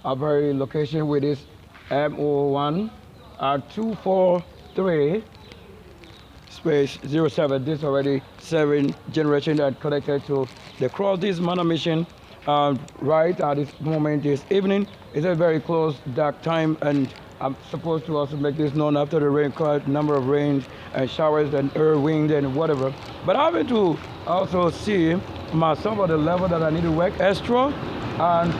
a very location with this MO1 243 space 07. This already 7 generation that connected to the cross. This Manna Mission right at this moment is evening. It's a very close dark time, and I'm supposed to also make this known after the rain, quite number of rains and showers and air, wind and whatever. But I having to also see myself at the level that I need to work extra, and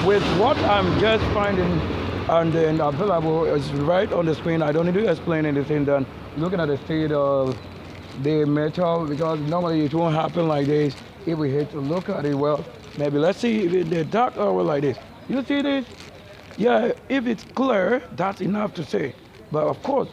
with what I'm just finding and then available is right on the screen. I don't need to explain anything. Then looking at the state of the metal, because normally it won't happen like this if we hit to look at it well. Maybe let's see if the dark hour like this. You see this? Yeah, if it's clear, that's enough to say. But of course,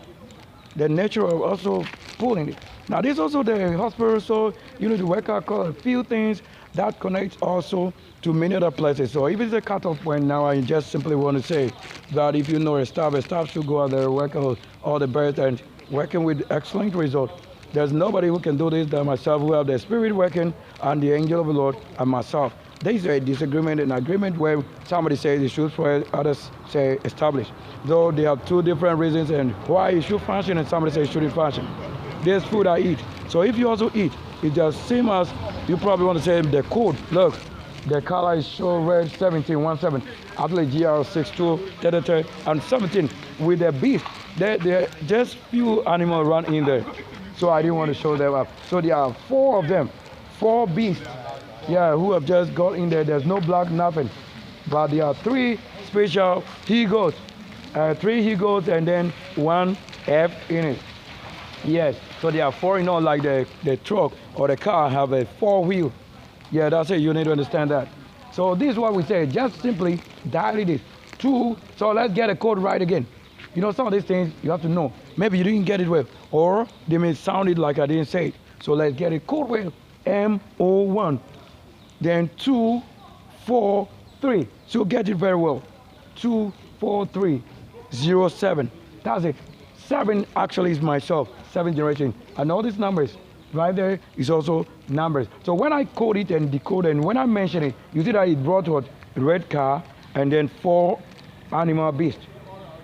the nature of also pulling it. Now this is also the hospital, so you need to work out a few things that connects also to many other places. So if it's a cutoff point now, I just simply want to say that if you know a staff should go out there, work out all the best and working with excellent results. There's nobody who can do this than myself, who have the Spirit working and the angel of the Lord and myself. There is a disagreement and agreement where somebody says it should for others say establish. Though they have two different reasons and why it should function, and somebody says it shouldn't function. There's food I eat. So if you also eat, it just same as you probably want to say the code. Look, the color is show red 1717. Actually GR62, 33, and 17 with the beast. There just few animals run in there. So I didn't want to show them up. So there are 4 of them, 4 beasts. Yeah, who have just got in there. There's no black, nothing. But there are 3 special he-goats. 3 he-goats and then 1 F in it. Yes, so there are 4 in all, like the truck or the car have a 4 wheel. Yeah, that's it. You need to understand that. So this is what we say. Just simply dial it. 2. So let's get a code right again. You know, some of these things you have to know. Maybe you didn't get it well, or they may sound it like I didn't say it. So let's get it code well. MO1. Then 2, 4, 3. So get it very well. 2, 4, 3, 0, 7. That's it. 7 actually is myself. 7 generation. And all these numbers right there is also numbers. So when I code it and decode, and when I mention it, you see that it brought what? Red car and then 4 animal beasts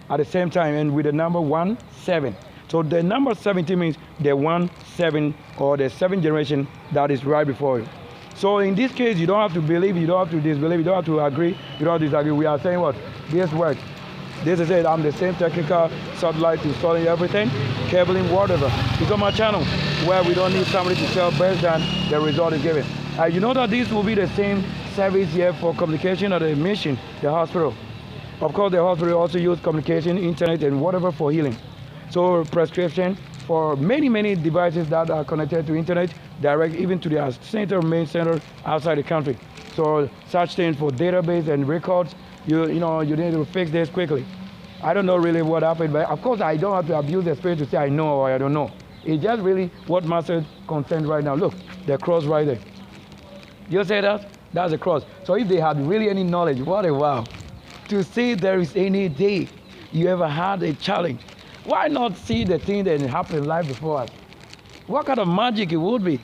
at the same time, and with the number 1, 7. So the number 70 means the 1, 7, or the 7 generation that is right before you. So in this case, you don't have to believe, you don't have to disbelieve, you don't have to agree, you don't have to disagree. We are saying what? This works. This is it. I'm the same technical satellite installing everything, cabling, whatever. It's on my channel where we don't need somebody to sell best than the result is given. You know that this will be the same service here for communication at the mission, the hospital. Of course, the hospital also use communication, internet, and whatever for healing. So prescription for many devices that are connected to internet, direct even to their center, main center outside the country. So such things for database and records, you need to fix this quickly. I don't know really what happened, but of course I don't have to abuse the Spirit to say I know or I don't know. It's just really what master content right now. Look, the cross right there. You say that? That's a cross. So if they had really any knowledge, what a wow. To see there is any day you ever had a challenge, why not see the thing that happened live before us? What kind of magic it would be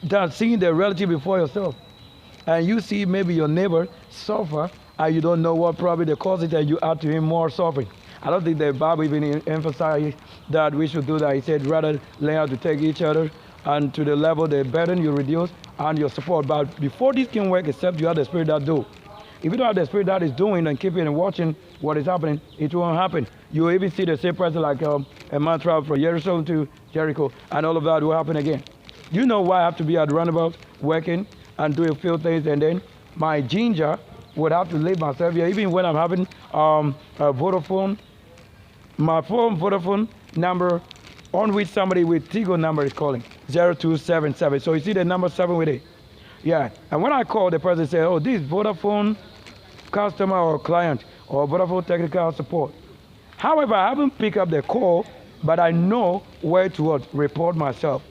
that seeing the reality before yourself, and you see maybe your neighbor suffer and you don't know what probably the cause is, and you add to him more suffering. I don't think the Bible even emphasized that we should do that. He said rather learn how to take each other and to the level the burden you reduce and your support. But before this can work, except you have the Spirit that do. If you don't have the Spirit that is doing and keeping and watching what is happening, it won't happen. You will even see the same person like a man travel from Jerusalem to Jericho, and all of that will happen again. You know why I have to be at the roundabout working and doing a few things, and then my ginger would have to leave myself here, even when I'm having a Vodafone, my phone Vodafone number on which somebody with Tigo number is calling, 0277. So you see the number 7 with it. Yeah, and when I call, the person says, oh, this is Vodafone customer or client or Vodafone technical support. However, I haven't picked up the call, but I know where to report myself.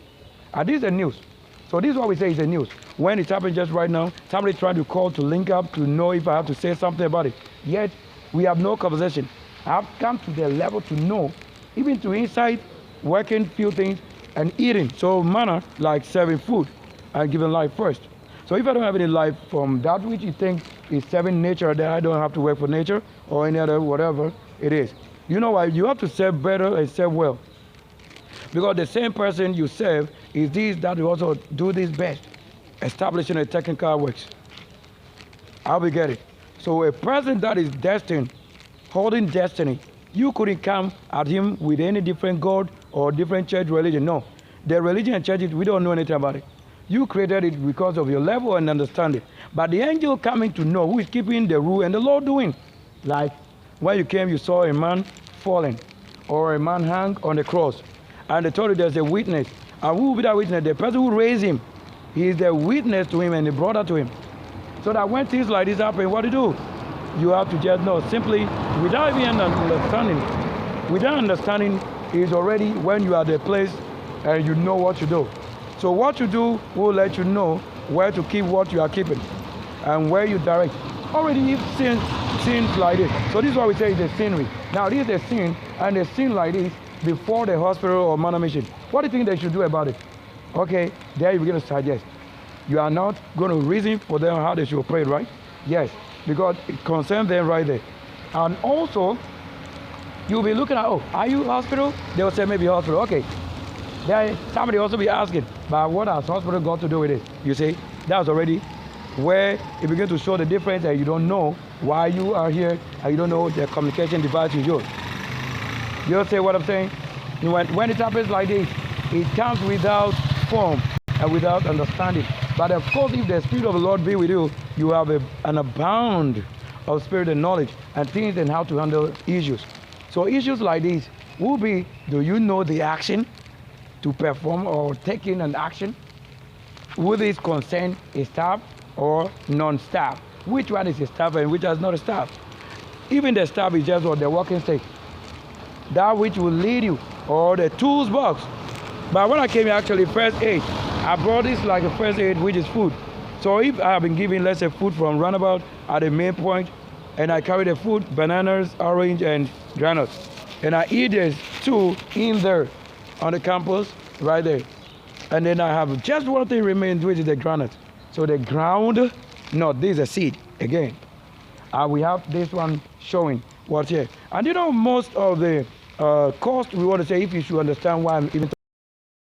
And this is the news. So this is what we say is the news. When it's happening just right now, somebody trying to call to link up to know if I have to say something about it. Yet, we have no conversation. I've come to the level to know, even to inside, working few things and eating. So manner like serving food and giving life first. So if I don't have any life from that which you think is serving nature, then I don't have to work for nature or any other whatever it is. You know why? You have to serve better and serve well. Because the same person you serve is this that will also do this best, establishing a technical works. How we get it? So a person that is destined, holding destiny, you couldn't come at him with any different God or different church religion. No. The religion and churches, we don't know anything about it. You created it because of your level and understanding. But the angel coming to know who is keeping the rule and the Lord doing. Like when you came, you saw a man falling or a man hung on the cross. And they told you there's a witness. And who will be that witness? The person who raised him. He is the witness to him and the brother to him. So that when things like this happen, what do you do? You have to just know simply, without even understanding. Without understanding is already when you are at the place and you know what to do. So what you do will let you know where to keep what you are keeping and where you direct. Already if scenes like this. So this is what we say is the scenery. Now this is the scene, and the scene like this before the hospital or Manna Mission. What do you think they should do about it? Okay, there you begin to suggest. You are not going to reason for them how they should pray, right? Yes, because it concerns them right there. And also, you'll be looking at, oh, are you hospital? They will say maybe hospital. Okay. There, somebody also be asking, but what has hospital got to do with it? You see, that's already where it begins to show the difference, and you don't know why you are here, and you don't know the communication device you use. You see what I'm saying? When it happens like this, it comes without form and without understanding. But of course, if the Spirit of the Lord be with you, you have an abound of spirit and knowledge and things and how to handle issues. So issues like this will be, do you know the action to perform or taking an action? Will this concern a staff or non-staff? Which one is a staff and which is not a staff? Even the staff is just what the walking stick. That which will lead you, or the tools box. But when I came here, actually, first aid, I brought this like a first aid, which is food. So if I have been given, let's say, food from runabout at the main point, and I carry the food, bananas, orange, and granules, and I eat this too in there on the campus, right there. And then I have just one thing remains, which is the granite. So the ground, no, this is a seed, again. We have this one showing what's here. And you know, most of the cost, we want to say, if you should understand why I'm even